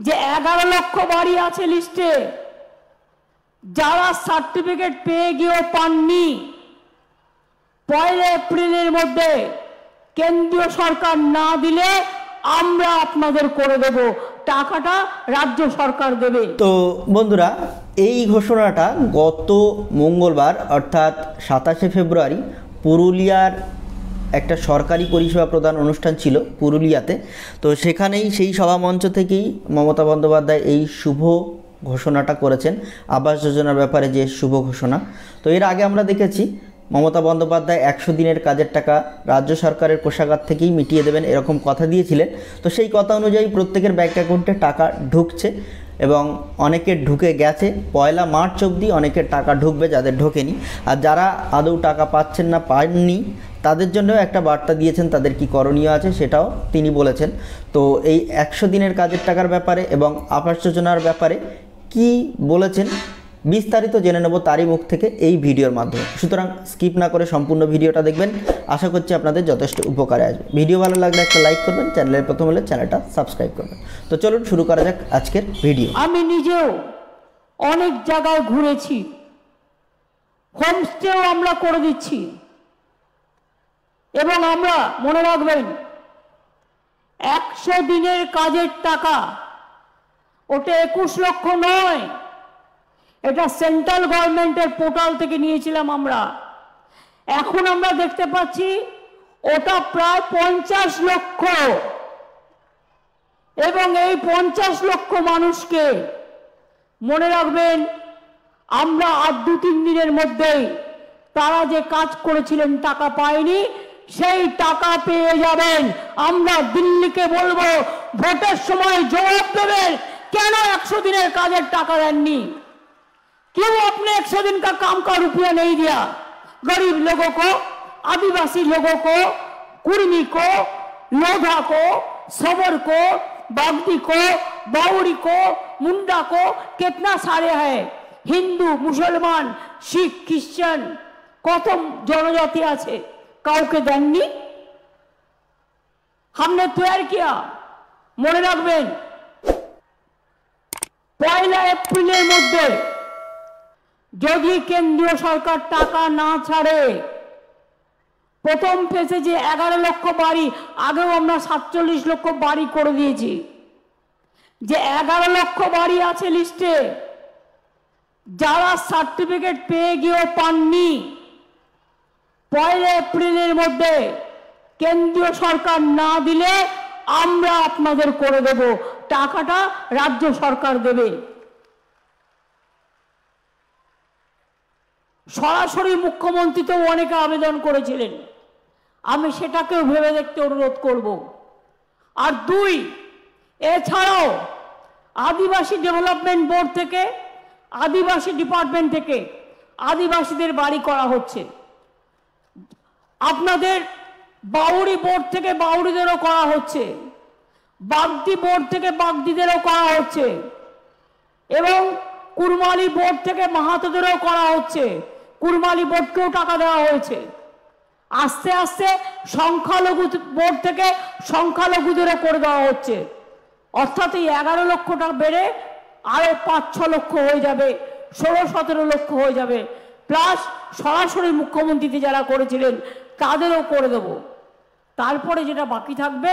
যে 11 লক্ষ বাড়ি আছে লিস্টে, যারা সার্টিফিকেট পেয়ে গিয়েও পাননি, 1 এপ্রিলের মধ্যে কেন্দ্রীয় সরকার না দিলে আমরা আপনাদের করে দেব, টাকাটা রাজ্য সরকার দেবে। তো বন্ধুরা, এই ঘোষণাটা গত মঙ্গলবার অর্থাৎ 27শে ফেব্রুয়ারি পুরুলিয়ার একটা সরকারি পরিষেবা প্রদান অনুষ্ঠান ছিল পুরুলিয়াতে। তো সেখানেই সেই সভামঞ্চ থেকেই মমতা বন্দ্যোপাধ্যায় এই শুভ ঘোষণাটা করেছেন, আবাস যোজনার ব্যাপারে যে শুভ ঘোষণা। তো এর আগে আমরা দেখেছি মমতা বন্দ্যোপাধ্যায় 100 দিনের কাজের টাকা রাজ্য সরকারের কোষাগার থেকেই মিটিয়ে দেবেন এরকম কথা দিয়েছিলেন। তো সেই কথা অনুযায়ী প্রত্যেকের ব্যাংক অ্যাকাউন্টে টাকা ঢুকছে এবং অনেকের ঢুকে গেছে। 1 মার্চ অবধি অনেকের টাকা ঢুকবে যাদের ঢোকেনি, আর যারা আদৌ টাকা পাচ্ছেন না, পাননি, তাদের জন্যও একটা বার্তা দিয়েছেন, তাদের কি করণীয় আছে সেটাও তিনি বলেছেন। তো এই 100 দিনের কাজের টাকার ব্যাপারে এবং আবাস যোজনার ব্যাপারে কি বলেছেন বিস্তারিত জেনে নেব তারই মুখ থেকে এই ভিডিওর মাধ্যমে। সুতরাং স্কিপ না করে সম্পূর্ণ ভিডিওটা দেখবেন, আশা করছি আপনাদের যথেষ্ট উপকারে আসবে। ভিডিও ভালো লাগলে একটা লাইক করবেন, চ্যানেলের প্রথম হলে চ্যানেলটা সাবস্ক্রাইব করবেন। তো চলুন শুরু করা যাক আজকের ভিডিও। আমি নিজেও অনেক জায়গায় ঘুরেছি, হোমস্টেও আমরা করে দিচ্ছি, এবং আমরা মনে রাখবেন 100 দিনের কাজের টাকা ওটা 21 লক্ষ নয়, এটা সেন্ট্রাল গভর্নমেন্টের পোর্টাল থেকে নিয়েছিলাম আমরা। এখন আমরা দেখতে পাচ্ছি ওটা প্রায় 50 লক্ষ, এবং এই 50 লক্ষ মানুষকে মনে রাখবেন আমরা আর 2-3 দিনের মধ্যেই তারা যে কাজ করেছিলেন টাকা পায়নি, সেই টাকা পেয়ে যাবেন। আমরা দিল্লিকে বলবো ভোটের সময় জবাব দেবেন কেন 100 দিনের কাজের টাকা দেননি। क्यों आपने 100 दिन का काम का रुपया नहीं दिया? गरीब लोगों को, आदिवासी लोगों को, कुर्मी को, लोधा को, सबर को, बागदी को, बाउरी को, मुंडा को, कितना सारे हैं, हिंदू, मुसलमान, शिख, क्रिश्चियन, कत जनजाति आछे, काउके देननी। हमने तैयार किया, मने राखबेन 1 एप्रिलेर मध्य যদি কেন্দ্রীয় সরকার টাকা না ছাড়ে, প্রথম ফেজে যে 11 লক্ষ বাড়ি, আগেও আমরা 47 লক্ষ বাড়ি করে দিয়েছি, যে 11 লক্ষ বাড়ি আছে লিস্টে, যারা সার্টিফিকেট পেয়ে গিয়েও পাননি, 1 এপ্রিলের মধ্যে কেন্দ্রীয় সরকার না দিলে আমরা আপনাদের করে দেব, টাকাটা রাজ্য সরকার দেবে। সরাসরি মুখ্যমন্ত্রী তো অনেকে আবেদন করেছিলেন, আমি সেটাকেও ভেবে দেখতে অনুরোধ করব। আর 2, এছাড়াও আদিবাসী ডেভেলপমেন্ট বোর্ড থেকে, আদিবাসী ডিপার্টমেন্ট থেকে আদিবাসীদের বাড়ি করা হচ্ছে, আপনাদের বাউরি বোর্ড থেকে বাউরিদেরও করা হচ্ছে, বাগদি বোর্ড থেকে বাগদিদেরও করা হচ্ছে, এবং কুরমালি বোর্ড থেকে মাহাতোদেরও করা হচ্ছে, কুরমালি বোর্ডকেও টাকা দেওয়া হয়েছে। আস্তে আস্তে সংখ্যালঘু বোর্ড থেকে সংখ্যালঘুদেরও করে দেওয়া হচ্ছে। অর্থাৎ এই 11 লক্ষটা বেড়ে আরো 5-6 লক্ষ হয়ে যাবে, 16-17 লক্ষ হয়ে যাবে। প্লাস সরাসরি মুখ্যমন্ত্রী যারা করেছিলেন তাদেরও করে দেব। তারপরে যেটা বাকি থাকবে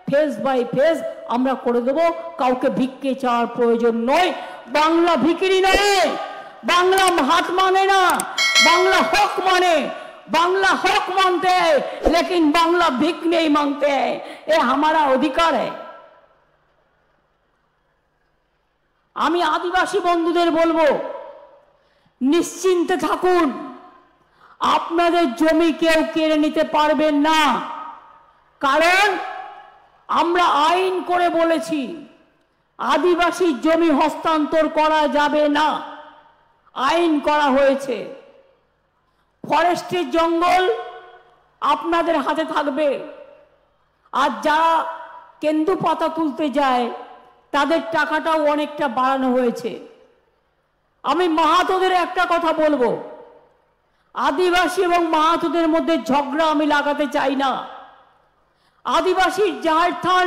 ফেজ বাই ফেজ আমরা করে দেব। কাউকে ভিক্ষে চাওয়ার প্রয়োজন নয়। বাংলা ভিখিরি নয়, बांग्ला हाथ माने ना, बांग्ला हक माने, बांग्ला हक मानते हैं, लेकिन बांग्ला भिक नहीं मांगते हैं। ये हमारा अधिकार है। आमी आदिवासी बंधुदेर बोलबो निश्चिंते थाकुन, आपनादेर जमी केउ केड़े निते पारबेन ना, कारण आमरा आईन करे बोलेछि आदिवासी जमी हस्तान्तर करा जाबे ना, आईन करा होयेछे। फरेस्टेर जंगल आपनादेर हाथे थाकबे, आर जारा केंदु पाता तुलते जाय तादेर टाकाटाও অনেকটা বাড়ানো হয়েছে। আমি মাহাতোদের একটা কথা বলবো, आदिवासी এবং মাহাতোদের মধ্যে ঝগড়া আমি লাগাতে চাই না। आदिवासी जाहेर थान,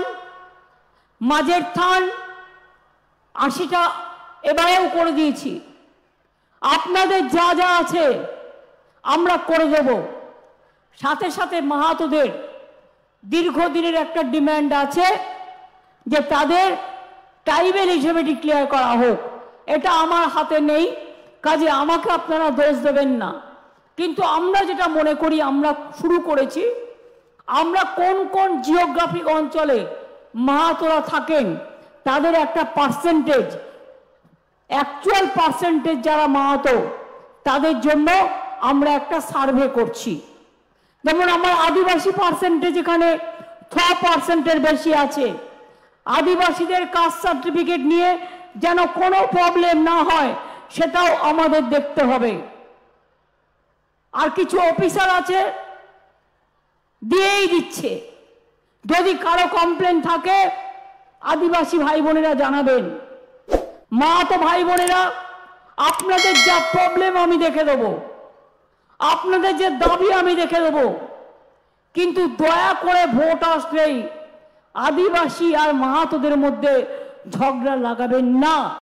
माझेर थान, 80টা এবারেও করে দিয়েছি। আপনাদের যা যা আছে আমরা করে দেব। সাথে সাথে মাহাতোদের দীর্ঘদিনের একটা ডিমান্ড আছে যে তাদের ট্রাইবেল হিসেবে ডিক্লেয়ার করা হোক। এটা আমার হাতে নেই, কাজে আমাকে আপনারা দোষ দেবেন না। কিন্তু আমরা যেটা মনে করি আমরা শুরু করেছি, আমরা কোন কোন জিওগ্রাফিক অঞ্চলে মাহাতোরা থাকেন তাদের একটা পার্সেন্টেজ, অ্যাকচুয়াল পার্সেন্টেজ যারা মাহাতো তাদের জন্য আমরা একটা সার্ভে করছি। যেমন আমার আদিবাসী পার্সেন্টেজ এখানে 6%-এর বেশি আছে। আদিবাসীদের কাস্ট সার্টিফিকেট নিয়ে যেন কোনো প্রবলেম না হয় সেটাও আমাদের দেখতে হবে। আর কিছু অফিসার আছে দিয়েই দিচ্ছে। যদি কারো কমপ্লেন থাকে আদিবাসী ভাই বোনেরা জানাবেন। মাহাতো ভাই বোনেরা, আপনাদের যা প্রবলেম আমি দেখে দেবো, আপনাদের যে দাবি আমি দেখে দেবো, কিন্তু দয়া করে ভোট আসলেই আদিবাসী আর মাহাতোদের মধ্যে ঝগড়া লাগাবেন না।